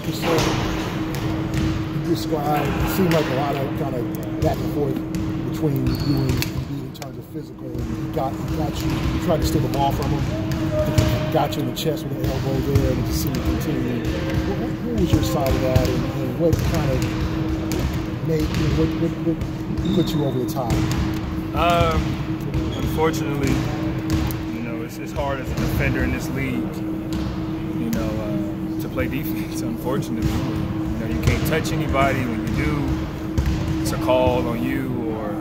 like you said, you described, it seemed like a lot of kind of back and forth between you and Embiid in terms of physical. And he got you, you tried to steal the ball from him, he got you in the chest with an elbow there, and it just seemed to continue. What was your side of that, and what kind of made, what put you over the top? Unfortunately, it's hard as a defender in this league, to play defense. Unfortunately, you can't touch anybody. When you do, it's a call on you, or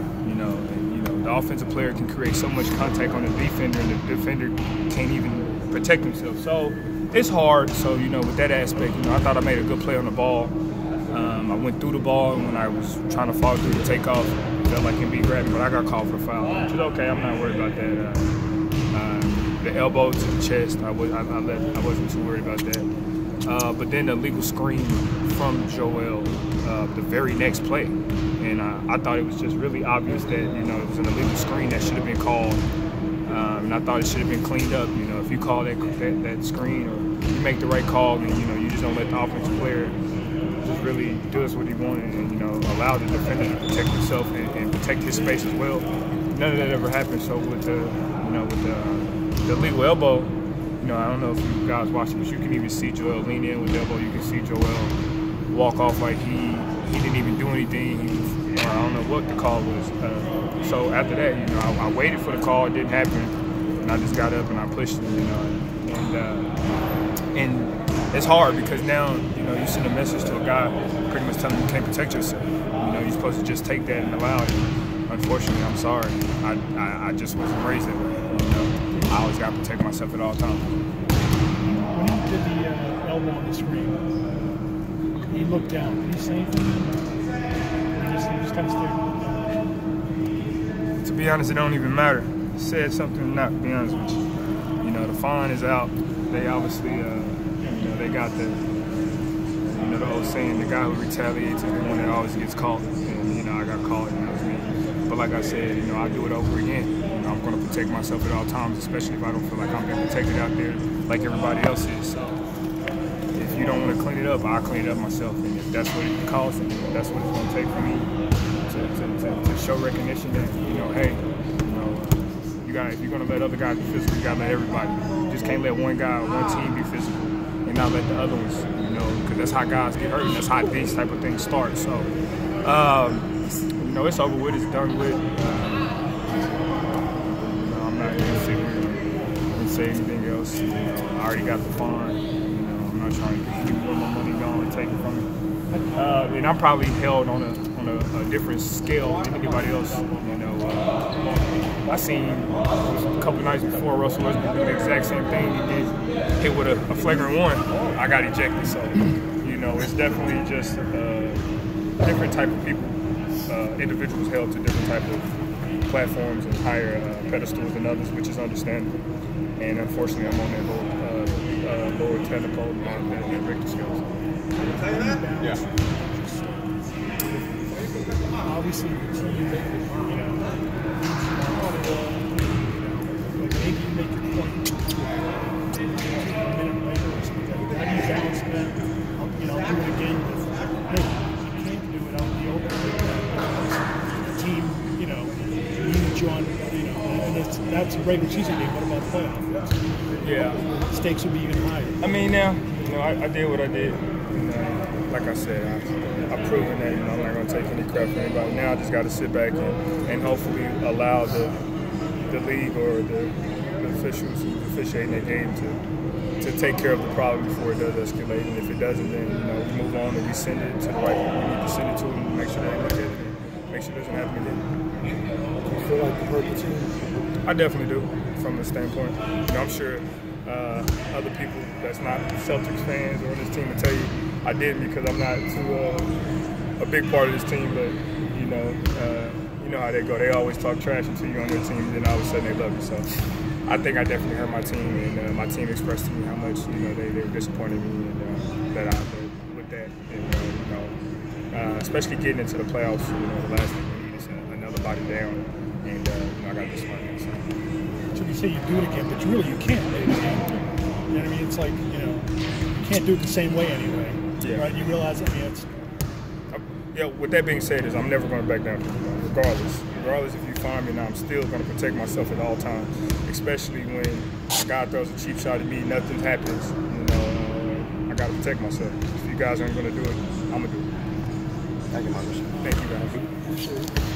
the offensive player can create so much contact on the defender, and the defender can't even protect himself. So it's hard. So with that aspect, I thought I made a good play on the ball. I went through the ball, and when I was trying to fall through the takeoff, felt like Embiid grabbed me, but I got called for a foul, which is okay. I'm not worried about that. The elbow to the chest, I wasn't too worried about that. But then the illegal screen from Joel, the very next play, and I thought it was just really obvious that it was an illegal screen that should have been called, and I thought it should have been cleaned up. If you call that screen, or you make the right call, then you just don't let the offensive player just really does what he wanted, and allow the defender to protect himself and protect his space as well. None of that ever happened. So with the illegal elbow, I don't know if you guys watching, but you can even see Joel lean in with the elbow. You can see Joel walk off like he didn't even do anything. I don't know what the call was. So after that, I waited for the call. It didn't happen, and I just got up and I pushed him. And it's hard because now you send a message to a guy pretty much telling him you can't protect yourself. You're supposed to just take that and allow it. Unfortunately, I'm sorry. I just wasn't raised that way. I always got to protect myself at all times. When he did the elbow on the screen, he looked down. Did he say anything? He just kind of stared. To be honest, it don't even matter. He said something or not, to be honest with you. The fine is out. They obviously, they got the old saying, the guy who retaliates is the one that always gets caught. And, I got caught, and that was me. But like I said, I'll do it over again. I'm going to protect myself at all times, especially if I don't feel like I'm being protected out there like everybody else is. So if you don't want to clean it up, I'll clean it up myself. And if that's what it costs, and that's what it's going to take for me to show recognition that, hey, if you're going to let other guys be physical, you got to let everybody. You just can't let one guy or one team be physical and not let the other ones, because that's how guys get hurt, and that's how these type of things start. So, it's over with, it's done with. I'm not going to sit here and say anything else. I already got the fine. I'm not trying to keep where my money going and take it from me. And I'm probably held on a different scale than anybody else. I seen a couple of nights before Russell Westbrook do the exact same thing. He did hit with a flagrant one. I got ejected. So, it's definitely just different type of people, individuals held to different type of platforms and higher pedestals than others, which is understandable. And unfortunately, I'm on that lower technical and Richter skills. Yeah. Obviously, the team, maybe you make your point. How do you balance that? Do it again with, hey, you can't do it out in the open. The team, needs you on, and that's a regular season game. What about playoff? Yeah. The stakes would be even higher. I mean, now, I did what I did. Like I said, I've proven that, I'm not going to take any crap from anybody. Now I just got to sit back and hopefully allow the league or the officials who officiate that game to take care of the problem before it does escalate. And if it doesn't, then we move on and we send it to the right people we need to send it to and make sure they look at it and make sure it doesn't happen again. Do you feel like you hurt the team? I definitely do, from the standpoint. I'm sure other people that's not Celtics fans or this team will tell you I didn't, because I'm not a big part of this team. But you know how they go. They always talk trash until you're on their team, and then all of a sudden they love you. So I think I definitely hurt my team, and my team expressed to me how much they were disappointed in me, and that with that, and especially getting into the playoffs. The last thing we need is another body down, and I got disappointed. So you say you do it again, but you can't. You know what I mean? It's like you can't do it the same way anyway. Yeah. Right? You realize, I mean, it's. Yeah, with that being said, I'm never going to back down, regardless if you find me now, I'm still going to protect myself at all times, especially when a guy throws a cheap shot at me, nothing happens, I got to protect myself. If you guys aren't going to do it, I'm going to do it. Thank you, Marcus. Thank you, guys. Appreciate it.